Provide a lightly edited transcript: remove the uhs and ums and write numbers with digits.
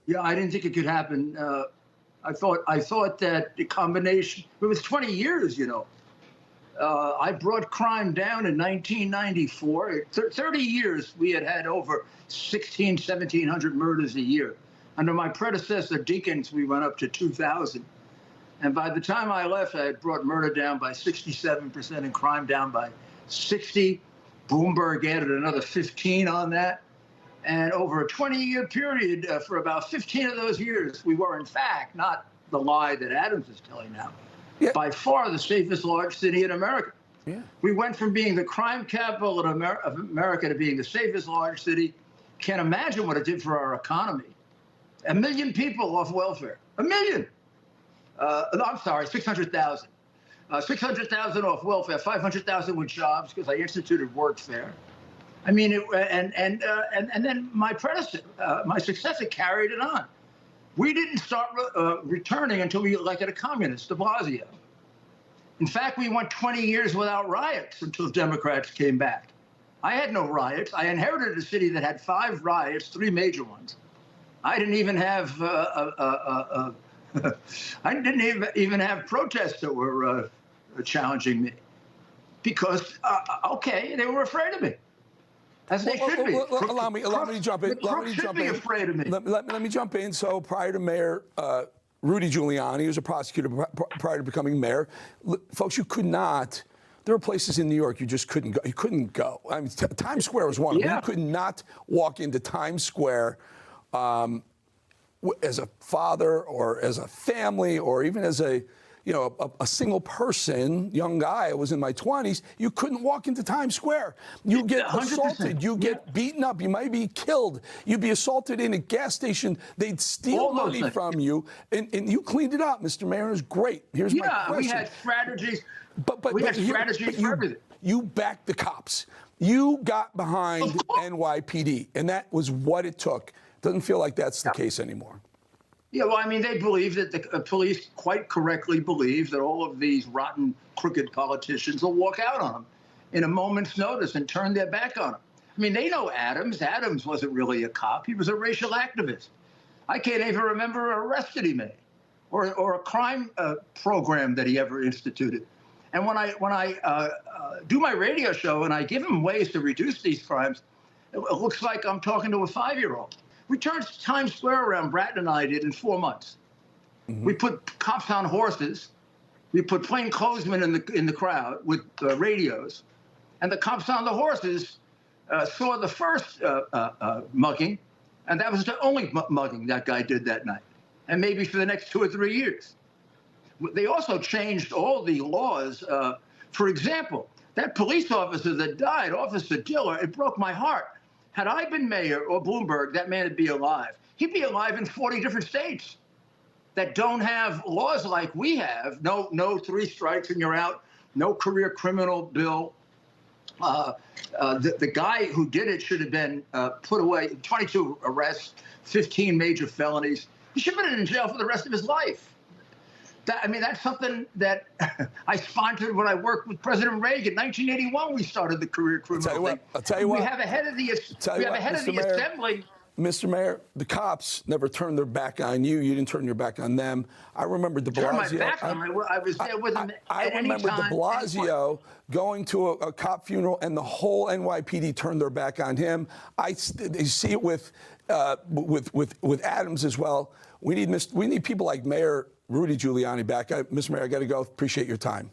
Yeah, I didn't think it could happen. I thought that the combination, it was 20 years, I brought crime down in 1994. 30 years, we had over 1,700 murders a year. Under my predecessor, Deakins, we went up to 2,000. And by the time I left, I had brought murder down by 67% and crime down by 60. Bloomberg added another 15 on that. And over a 20-year period, for about 15 of those years, we were, in fact, not the lie that Adams is telling now, by far the safest large city in America. Yeah. We went from being the crime capital of America to being the safest large city. Can't imagine what it did for our economy. 1 million people off welfare. 1 million. I'm sorry, 600,000. 600,000 off welfare, 500,000 with jobs because I instituted workfare. I mean, and then my predecessor, my successor carried it on. We didn't start returning until we elected a communist, de Blasio. In fact, we went 20 years without riots until Democrats came back. I had no riots. I inherited a city that had 5 riots, 3 major ones. I didn't even have I didn't even have protests that were challenging me because okay, they were afraid of me. As they should be. Allow me to jump in. Let me jump in. So prior to Mayor Rudy Giuliani, he was a prosecutor prior to becoming mayor. Folks, you could not. There were places in New York you just couldn't go. You couldn't go. I mean, Times Square was one of them. You could not walk into Times Square as a father or as a family or even as a single person, young guy, I was in my 20s, you couldn't walk into Times Square. You get 100%. Assaulted, you get beaten up, you might be killed, you'd be assaulted in a gas station, they'd steal money from you, and you cleaned it up, Mr. Mayor, it was great. Here's my question. We had strategies, we had strategies for everything. You backed the cops. You got behind NYPD, and that was what it took. Doesn't feel like that's the case anymore. Yeah, well, I mean, they believe that the police quite correctly believe that all of these rotten, crooked politicians will walk out on them in a moment's notice and turn their back on them. I mean, they know Adams. Adams wasn't really a cop. He was a racial activist. I can't even remember an arrest that he made or a crime program that he ever instituted. And when I do my radio show and I give him ways to reduce these crimes, it looks like I'm talking to a 5-year-old. We turned Times Square around, Bratton and I did, in 4 months. Mm-hmm. We put cops on horses. We put plainclothesmen in the crowd with radios. And the cops on the horses saw the first mugging, and that was the only mugging that guy did that night, and maybe for the next 2 or 3 years. They also changed all the laws. For example, that police officer that died, Officer Diller, it broke my heart. Had I been mayor or Bloomberg, that man would be alive. He'd be alive in 40 different states that don't have laws like we have. No 3 strikes and you're out. No career criminal bill. The guy who did it should have been put away. 22 arrests, 15 major felonies. He should have been in jail for the rest of his life. That's something that I sponsored when I worked with President Reagan. 1981, we started the career criminal thing. I'll tell you what. We have a head of the assembly. Mr. Mayor, the cops never turned their back on you. You didn't turn your back on them. I remember de Blasio. Turned my back on him. I was there with him I remember de Blasio going to a cop funeral, and the whole NYPD turned their back on him. They see it with Adams as well. We need people like Mayor Rudy Giuliani back. Mr. Mayor, I got to go. Appreciate your time.